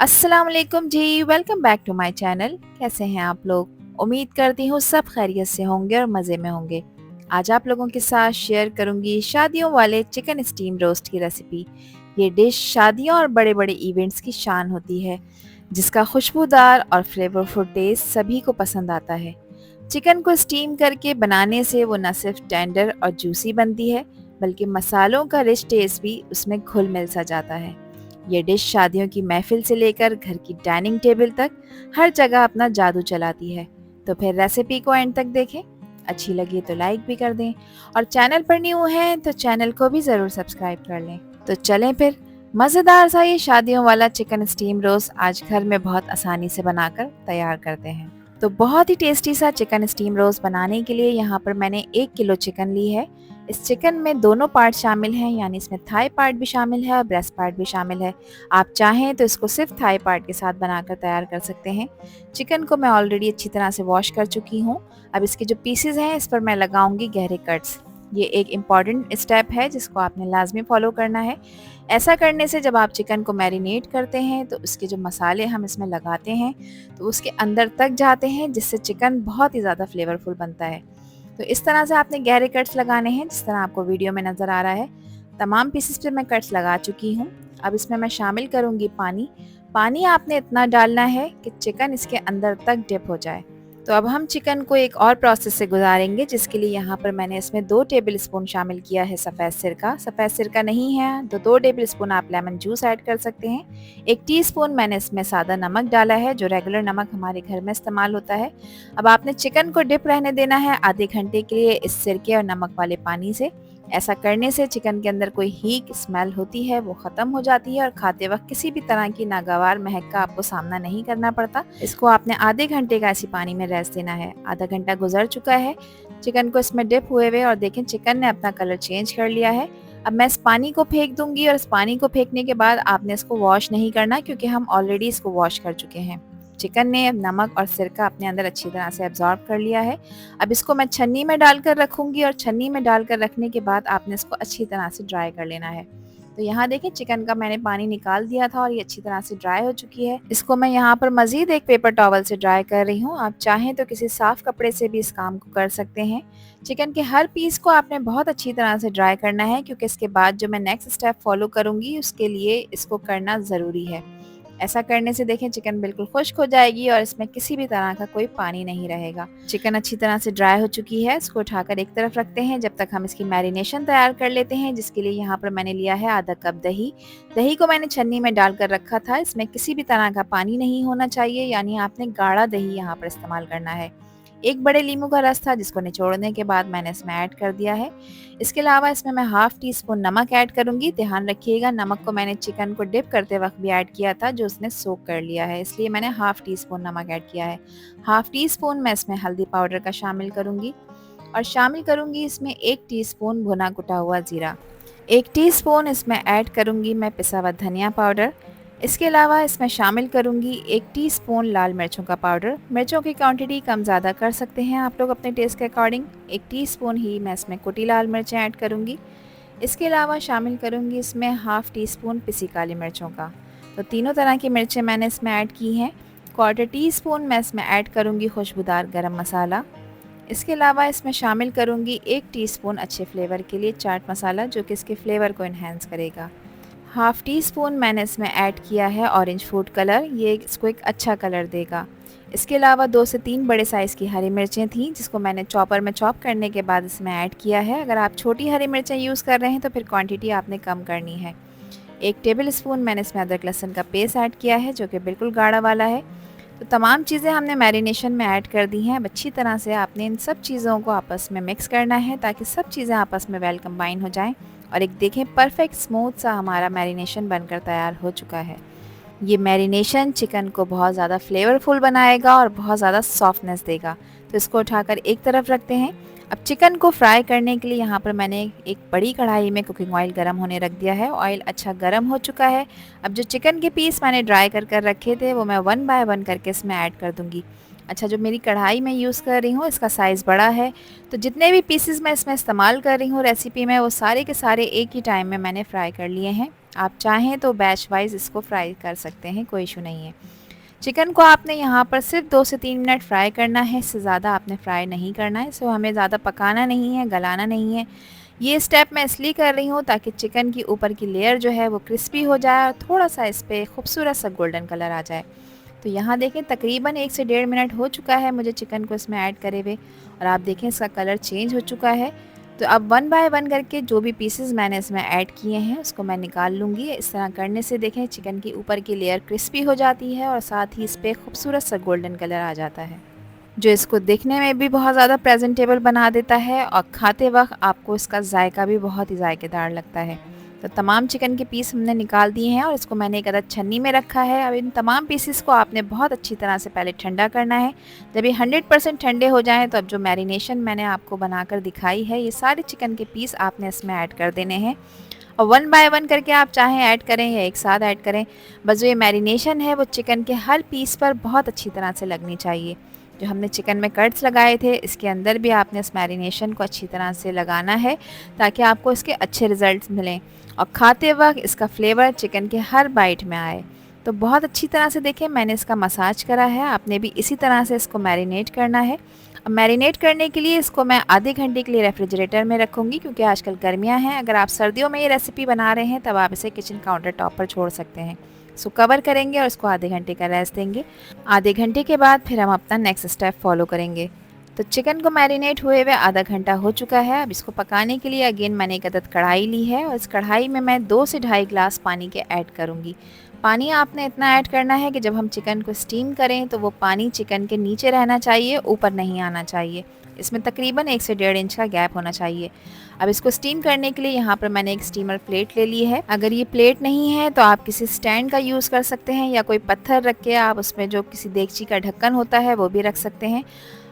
अस्सलाम वालेकुम जी, welcome back to my channel. कैसे हैं आप लोग? उम्मीद करती हूँ सब खैरियत से होंगे और मज़े में होंगे। आज आप लोगों के साथ शेयर करूंगी शादियों वाले चिकन स्टीम रोस्ट की रेसिपी। ये डिश शादियों और बड़े बड़े इवेंट्स की शान होती है, जिसका खुशबूदार और फ्लेवरफुल टेस्ट सभी को पसंद आता है। चिकन को स्टीम करके बनाने से वो न सिर्फ टेंडर और जूसी बनती है, बल्कि मसालों का रिच टेस्ट भी उसमें घुल मिल सा जाता है। ये डिश शादियों की महफिल से लेकर घर की डाइनिंग टेबल तक हर जगह अपना जादू चलाती है। तो फिर रेसिपी को एंड तक देखें। अच्छी लगी तो लाइक भी कर दें और चैनल पर न्यू हैं तो चैनल को भी ज़रूर सब्सक्राइब कर लें। तो चलें फिर मज़ेदार सा ये शादियों वाला चिकन स्टीम रोस्ट आज घर में बहुत आसानी से बनाकर तैयार करते हैं। तो बहुत ही टेस्टी सा चिकन स्टीम रोस्ट बनाने के लिए यहाँ पर मैंने 1 किलो चिकन ली है। इस चिकन में दोनों पार्ट शामिल हैं, यानी इसमें थाई पार्ट भी शामिल है और ब्रेस्ट पार्ट भी शामिल है। आप चाहें तो इसको सिर्फ थाई पार्ट के साथ बनाकर तैयार कर सकते हैं। चिकन को मैं ऑलरेडी अच्छी तरह से वॉश कर चुकी हूँ। अब इसके जो पीसेस हैं इस पर मैं लगाऊंगी गहरे कट्स। ये एक इम्पॉर्टेंट स्टेप है जिसको आपने लाजमी फॉलो करना है। ऐसा करने से जब आप चिकन को मैरिनेट करते हैं तो उसके जो मसाले हम इसमें लगाते हैं तो उसके अंदर तक जाते हैं, जिससे चिकन बहुत ही ज़्यादा फ्लेवरफुल बनता है। तो इस तरह से आपने गहरे कट्स लगाने हैं जिस तरह आपको वीडियो में नज़र आ रहा है। तमाम पीसेस पे मैं कट्स लगा चुकी हूँ। अब इसमें मैं शामिल करूँगी पानी। पानी आपने इतना डालना है कि चिकन इसके अंदर तक डिप हो जाए। तो अब हम चिकन को एक और प्रोसेस से गुजारेंगे, जिसके लिए यहाँ पर मैंने इसमें 2 टेबल स्पून शामिल किया है सफ़ेद सिरका। सफ़ेद सिरका नहीं है तो 2 टेबल स्पून आप लेमन जूस ऐड कर सकते हैं। 1 टीस्पून मैंने इसमें सादा नमक डाला है, जो रेगुलर नमक हमारे घर में इस्तेमाल होता है। अब आपने चिकन को डिप रहने देना है आधे घंटे के लिए इस सिरके और नमक वाले पानी से। ऐसा करने से चिकन के अंदर कोई हीक स्मेल होती है वो ख़त्म हो जाती है और खाते वक्त किसी भी तरह की नागवार महक का आपको सामना नहीं करना पड़ता। इसको आपने आधे घंटे का ऐसी पानी में रेस्ट देना है। आधा घंटा गुजर चुका है, चिकन को इसमें डिप हुए हुए और देखें चिकन ने अपना कलर चेंज कर लिया है। अब मैं इस पानी को फेंक दूंगी और इस पानी को फेंकने के बाद आपने इसको वॉश नहीं करना, क्योंकि हम ऑलरेडी इसको वॉश कर चुके हैं। चिकन ने नमक और सिरका अपने अंदर अच्छी तरह से एब्जॉर्ब कर लिया है। अब इसको मैं छन्नी में डालकर रखूंगी और छन्नी में डालकर रखने के बाद आपने इसको अच्छी तरह से ड्राई कर लेना है। तो यहाँ देखें चिकन का मैंने पानी निकाल दिया था और ये अच्छी तरह से ड्राई हो चुकी है। इसको मैं यहाँ पर मज़ीद एक पेपर टॉवल से ड्राई कर रही हूँ। आप चाहें तो किसी साफ़ कपड़े से भी इस काम को कर सकते हैं। चिकन के हर पीस को आपने बहुत अच्छी तरह से ड्राई करना है, क्योंकि इसके बाद जो मैं नेक्स्ट स्टेप फॉलो करूँगी उसके लिए इसको करना ज़रूरी है। ऐसा करने से देखें चिकन बिल्कुल खुश्क हो जाएगी और इसमें किसी भी तरह का कोई पानी नहीं रहेगा। चिकन अच्छी तरह से ड्राई हो चुकी है, इसको उठाकर एक तरफ रखते हैं जब तक हम इसकी मैरिनेशन तैयार कर लेते हैं, जिसके लिए यहाँ पर मैंने लिया है आधा कप दही। दही को मैंने छन्नी में डालकर रखा था। इसमें किसी भी तरह का पानी नहीं होना चाहिए, यानी आपने गाढ़ा दही यहाँ पर इस्तेमाल करना है। एक बड़े नींबू का रस था जिसको निचोड़ने के बाद मैंने इसमें ऐड कर दिया है। इसके अलावा इसमें मैं हाफ़ टी स्पून नमक ऐड करूँगी। ध्यान रखिएगा नमक को मैंने चिकन को डिप करते वक्त भी ऐड किया था, जो उसने सोक कर लिया है, इसलिए मैंने हाफ़ टी स्पून नमक ऐड किया है। हाफ़ टी स्पून मैं इसमें हल्दी पाउडर का शामिल करूँगी और शामिल करूँगी इसमें 1 टीस्पून भुना कुटा हुआ ज़ीरा। 1 टीस्पून इसमें ऐड करूँगी मैं पिसा हुआ धनिया पाउडर। इसके अलावा इसमें शामिल करूँगी 1 टीस्पून लाल मिर्चों का पाउडर। मिर्चों की क्वांटिटी कम ज़्यादा कर सकते हैं आप लोग अपने टेस्ट के अकॉर्डिंग। 1 टीस्पून ही मैं इसमें कुटी लाल मिर्चें ऐड करूँगी। इसके अलावा शामिल करूँगी इसमें हाफ़ टी स्पून पिसी काली मिर्चों का। तो तीनों तरह की मिर्चें मैंने इसमें ऐड की हैं। 1/4 टीस्पून मैं इसमें ऐड करूँगी खुशबूदार गरम मसाला। इसके अलावा इसमें शामिल करूँगी 1 टीस्पून अच्छे फ्लेवर के लिए चाट मसाला, जो कि इसके फ्लेवर को इन्हेंस करेगा। हाफ़ टी स्पून मैंने इसमें ऐड किया है ऑरेंज फूड कलर, ये इसको एक अच्छा कलर देगा। इसके अलावा 2 से 3 बड़े साइज़ की हरी मिर्चें थीं, जिसको मैंने चॉपर में चॉप करने के बाद इसमें ऐड किया है। अगर आप छोटी हरी मिर्चें यूज़ कर रहे हैं तो फिर क्वांटिटी आपने कम करनी है। 1 टेबल स्पून मैंने इसमें अदरक लहसुन का पेस्ट ऐड किया है, जो कि बिल्कुल गाढ़ा वाला है। तो तमाम चीज़ें हमने मैरिनेशन में ऐड कर दी हैं। अब अच्छी तरह से आपने इन सब चीज़ों को आपस में मिक्स करना है ताकि सब चीज़ें आपस में वेल कंबाइन हो जाएं और एक देखें परफेक्ट स्मूथ सा हमारा मैरिनेशन बनकर तैयार हो चुका है। ये मैरिनेशन चिकन को बहुत ज़्यादा फ्लेवरफुल बनाएगा और बहुत ज़्यादा सॉफ्टनेस देगा। तो इसको उठाकर एक तरफ रखते हैं। अब चिकन को फ्राई करने के लिए यहाँ पर मैंने एक बड़ी कढ़ाई में कुकिंग ऑयल गर्म होने रख दिया है। ऑयल अच्छा गर्म हो चुका है। अब जो चिकन के पीस मैंने ड्राई कर रखे थे वो मैं 1 बाय 1 करके इसमें ऐड कर दूँगी। अच्छा, जो मेरी कढ़ाई मैं यूज़ कर रही हूँ इसका साइज़ बड़ा है, तो जितने भी पीसेस मैं इसमें इस्तेमाल कर रही हूँ रेसिपी में वो सारे के सारे एक ही टाइम में मैंने फ्राई कर लिए हैं। आप चाहें तो बैच वाइज इसको फ्राई कर सकते हैं, कोई इशू नहीं है। चिकन को आपने यहाँ पर सिर्फ 2 से 3 मिनट फ्राई करना है, इससे ज़्यादा आपने फ्राई नहीं करना है। सो हमें ज़्यादा पकाना नहीं है, गलाना नहीं है। ये स्टेप मैं इसलिए कर रही हूँ ताकि चिकन की ऊपर की लेयर जो है वो क्रिस्पी हो जाए और थोड़ा सा इस पर खूबसूरत सा गोल्डन कलर आ जाए। तो यहाँ देखें तकरीबन 1 से 1.5 मिनट हो चुका है मुझे चिकन को इसमें ऐड करे हुए, और आप देखें इसका कलर चेंज हो चुका है। तो अब 1 बाय 1 करके जो भी पीसेस मैंने इसमें ऐड किए हैं उसको मैं निकाल लूँगी। इस तरह करने से देखें चिकन की ऊपर की लेयर क्रिस्पी हो जाती है और साथ ही इस पर खूबसूरत सा गोल्डन कलर आ जाता है, जो इसको देखने में भी बहुत ज़्यादा प्रेजेंटेबल बना देता है और खाते वक्त आपको इसका जायका भी बहुत ही जायकेदार लगता है। तो तमाम चिकन के पीस हमने निकाल दिए हैं और इसको मैंने एक अदद छन्नी में रखा है। अब इन तमाम पीसेस को आपने बहुत अच्छी तरह से पहले ठंडा करना है। जब ये 100% ठंडे हो जाएं तो अब जो मैरिनेशन मैंने आपको बनाकर दिखाई है ये सारे चिकन के पीस आपने इसमें ऐड कर देने हैं, और 1 बाय 1 करके आप चाहें ऐड करें या एक साथ ऐड करें। बस जो ये मैरिनेशन है वो चिकन के हर पीस पर बहुत अच्छी तरह से लगनी चाहिए। जो हमने चिकन में कट्स लगाए थे इसके अंदर भी आपने इस मैरिनेशन को अच्छी तरह से लगाना है ताकि आपको इसके अच्छे रिज़ल्ट्स मिलें और खाते वक्त इसका फ्लेवर चिकन के हर बाइट में आए। तो बहुत अच्छी तरह से देखें मैंने इसका मसाज करा है, आपने भी इसी तरह से इसको मैरिनेट करना है। अब मैरिनेट करने के लिए इसको मैं आधे घंटे के लिए रेफ्रिजरेटर में रखूँगी क्योंकि आजकल गर्मियाँ हैं। अगर आप सर्दियों में ये रेसिपी बना रहे हैं तब आप इसे किचन काउंटर टॉप पर छोड़ सकते हैं। इसको कवर करेंगे और इसको आधे घंटे का रेस्ट देंगे। आधे घंटे के बाद फिर हम अपना नेक्स्ट स्टेप फॉलो करेंगे। तो चिकन को मैरिनेट हुए हुए आधा घंटा हो चुका है। अब इसको पकाने के लिए अगेन मैंने एक अदद कढ़ाई ली है और इस कढ़ाई में मैं 2 से ढाई ग्लास पानी के ऐड करूँगी। पानी आपने इतना ऐड करना है कि जब हम चिकन को स्टीम करें तो वो पानी चिकन के नीचे रहना चाहिए, ऊपर नहीं आना चाहिए। इसमें तकरीबन 1 से 1.5 इंच का गैप होना चाहिए। अब इसको स्टीम करने के लिए यहाँ पर मैंने एक स्टीमर प्लेट ले ली है। अगर ये प्लेट नहीं है तो आप किसी स्टैंड का यूज़ कर सकते हैं या कोई पत्थर रख के आप उसमें जो किसी देगची का ढक्कन होता है वो भी रख सकते हैं।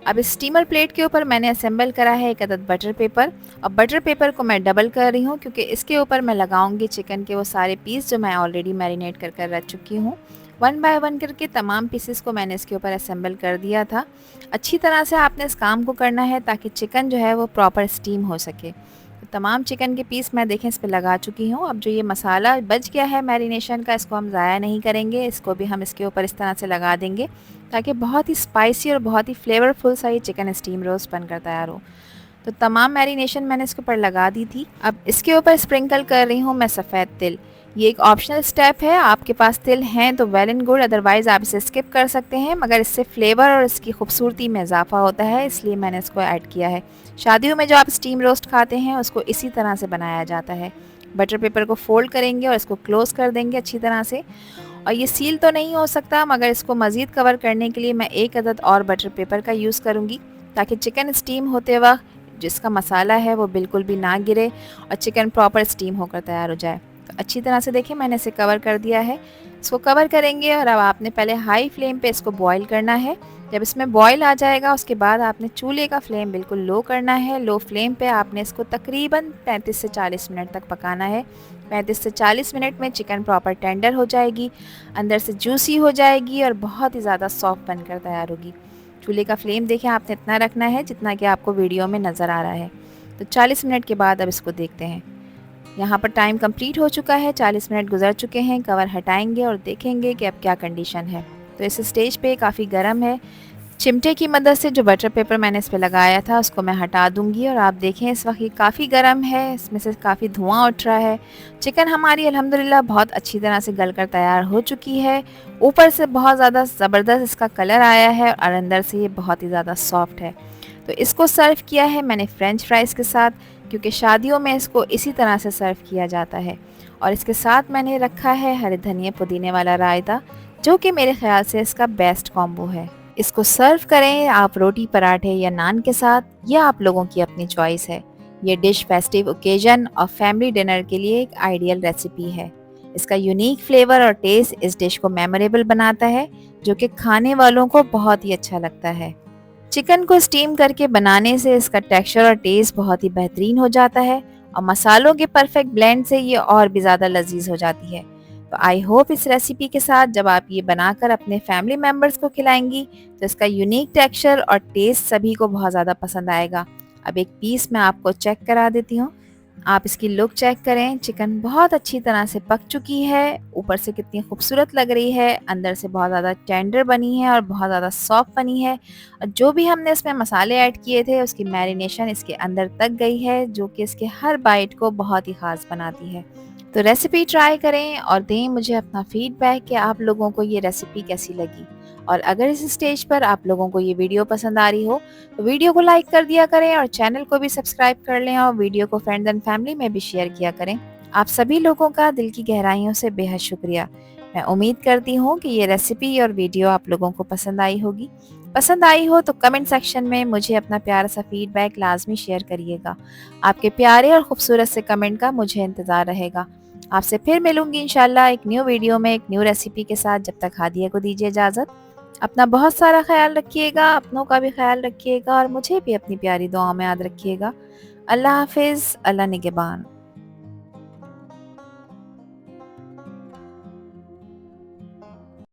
अब इस स्टीमर प्लेट के ऊपर मैंने असेंबल करा है एक अदद बटर पेपर, और बटर पेपर को मैं डबल कर रही हूँ क्योंकि इसके ऊपर मैं लगाऊंगी चिकन के वो सारे पीस जो मैं ऑलरेडी मैरिनेट कर रख चुकी हूँ। 1 बाय 1 करके तमाम पीसेस को मैंने इसके ऊपर असेंबल कर दिया था। अच्छी तरह से आपने इस काम को करना है ताकि चिकन जो है वो प्रॉपर स्टीम हो सके। तो तमाम चिकन के पीस मैं देखें इस पर लगा चुकी हूँ। अब जो ये मसाला बच गया है मैरिनेशन का इसको हम ज़ाया नहीं करेंगे, इसको भी हम इसके ऊपर इस तरह से लगा देंगे ताकि बहुत ही स्पाइसी और बहुत ही फ्लेवरफुल सा ये चिकन स्टीम रोस्ट बनकर तैयार हो। तो तमाम मैरिनेशन मैंने इसके ऊपर लगा दी थी। अब इसके ऊपर स्प्रिंकल कर रही हूँ मैं सफ़ेद तिल। ये एक ऑप्शनल स्टेप है, आपके पास तिल हैं तो वेल एंड गुड, अदरवाइज़ आप इसे स्किप कर सकते हैं, मगर इससे फ्लेवर और इसकी खूबसूरती में इजाफा होता है इसलिए मैंने इसको ऐड किया है। शादियों में जो आप स्टीम रोस्ट खाते हैं उसको इसी तरह से बनाया जाता है। बटर पेपर को फोल्ड करेंगे और इसको क्लोज़ कर देंगे अच्छी तरह से, और ये सील तो नहीं हो सकता मगर इसको मज़ीद कवर करने के लिए मैं एक अदद और बटर पेपर का यूज़ करूँगी ताकि चिकन स्टीम होते वक्त जिसका मसाला है वो बिल्कुल भी ना गिरे और चिकन प्रॉपर स्टीम होकर तैयार हो जाए। तो अच्छी तरह से देखिए मैंने इसे कवर कर दिया है। इसको कवर करेंगे और अब आपने पहले हाई फ्लेम पे इसको बॉईल करना है। जब इसमें बॉईल आ जाएगा उसके बाद आपने चूल्हे का फ्लेम बिल्कुल लो करना है। लो फ्लेम पे आपने इसको तकरीबन 35 से 40 मिनट तक पकाना है। 35 से 40 मिनट में चिकन प्रॉपर टेंडर हो जाएगी, अंदर से जूसी हो जाएगी और बहुत ही ज़्यादा सॉफ्ट बनकर तैयार होगी। चूल्हे का फ्लेम देखें आपने इतना रखना है जितना कि आपको वीडियो में नज़र आ रहा है। तो 40 मिनट के बाद अब इसको देखते हैं। यहाँ पर टाइम कंप्लीट हो चुका है, 40 मिनट गुजर चुके हैं। कवर हटाएंगे और देखेंगे कि अब क्या कंडीशन है। तो इस स्टेज पे काफ़ी गर्म है। चिमटे की मदद से जो बटर पेपर मैंने इस पर लगाया था उसको मैं हटा दूंगी और आप देखें इस वक्त ये काफ़ी गर्म है, इसमें से काफ़ी धुआं उठ रहा है। चिकन हमारी अल्हम्दुलिल्लाह बहुत अच्छी तरह से गल कर तैयार हो चुकी है। ऊपर से बहुत ज़्यादा ज़बरदस्त इसका कलर आया है और अंदर से ये बहुत ही ज़्यादा सॉफ्ट है। तो इसको सर्व किया है मैंने फ्रेंच फ्राइज़ के साथ क्योंकि शादियों में इसको इसी तरह से सर्व किया जाता है। और इसके साथ मैंने रखा है हरे धनिया पुदीने वाला रायता, जो कि मेरे ख्याल से इसका बेस्ट कॉम्बो है। इसको सर्व करें आप रोटी, पराठे या नान के साथ, या आप लोगों की अपनी चॉइस है। ये डिश फेस्टिव ओकेजन और फैमिली डिनर के लिए एक आइडियल रेसिपी है। इसका यूनिक फ्लेवर और टेस्ट इस डिश को मेमोरेबल बनाता है, जो कि खाने वालों को बहुत ही अच्छा लगता है। चिकन को स्टीम करके बनाने से इसका टेक्सचर और टेस्ट बहुत ही बेहतरीन हो जाता है और मसालों के परफेक्ट ब्लेंड से ये और भी ज़्यादा लजीज हो जाती है। तो आई होप इस रेसिपी के साथ जब आप ये बनाकर अपने फैमिली मेम्बर्स को खिलाएंगी तो इसका यूनिक टेक्सचर और टेस्ट सभी को बहुत ज़्यादा पसंद आएगा। अब एक पीस मैं आपको चेक करा देती हूँ। आप इसकी लुक चेक करें, चिकन बहुत अच्छी तरह से पक चुकी है, ऊपर से कितनी खूबसूरत लग रही है, अंदर से बहुत ज़्यादा टेंडर बनी है और बहुत ज़्यादा सॉफ्ट बनी है। और जो भी हमने इसमें मसाले ऐड किए थे उसकी मैरिनेशन इसके अंदर तक गई है, जो कि इसके हर बाइट को बहुत ही ख़ास बनाती है। तो रेसिपी ट्राई करें और दें मुझे अपना फीडबैक कि आप लोगों को ये रेसिपी कैसी लगी। और अगर इस स्टेज पर आप लोगों को ये वीडियो पसंद आ रही हो तो वीडियो को लाइक कर दिया करें और चैनल को भी सब्सक्राइब कर लें और वीडियो को फ्रेंड्स एंड फैमिली में भी शेयर किया करें। आप सभी लोगों का दिल की गहराइयों से बेहद शुक्रिया। मैं उम्मीद करती हूँ कि ये रेसिपी और वीडियो आप लोगों को पसंद आई होगी। पसंद आई हो तो कमेंट सेक्शन में मुझे अपना प्यारा सा फीडबैक लाजमी शेयर करिएगा। आपके प्यारे और खूबसूरत से कमेंट का मुझे इंतज़ार रहेगा। आपसे फिर मिलूंगी इंशाल्लाह एक न्यू वीडियो में एक न्यू रेसिपी के साथ। जब तक हादिया को दीजिए इजाज़त। अपना बहुत सारा ख्याल रखिएगा, अपनों का भी ख्याल रखिएगा और मुझे भी अपनी प्यारी दुआओं में याद रखिएगा। अल्लाह हाफ़िज़, अल्लाह निगहबान।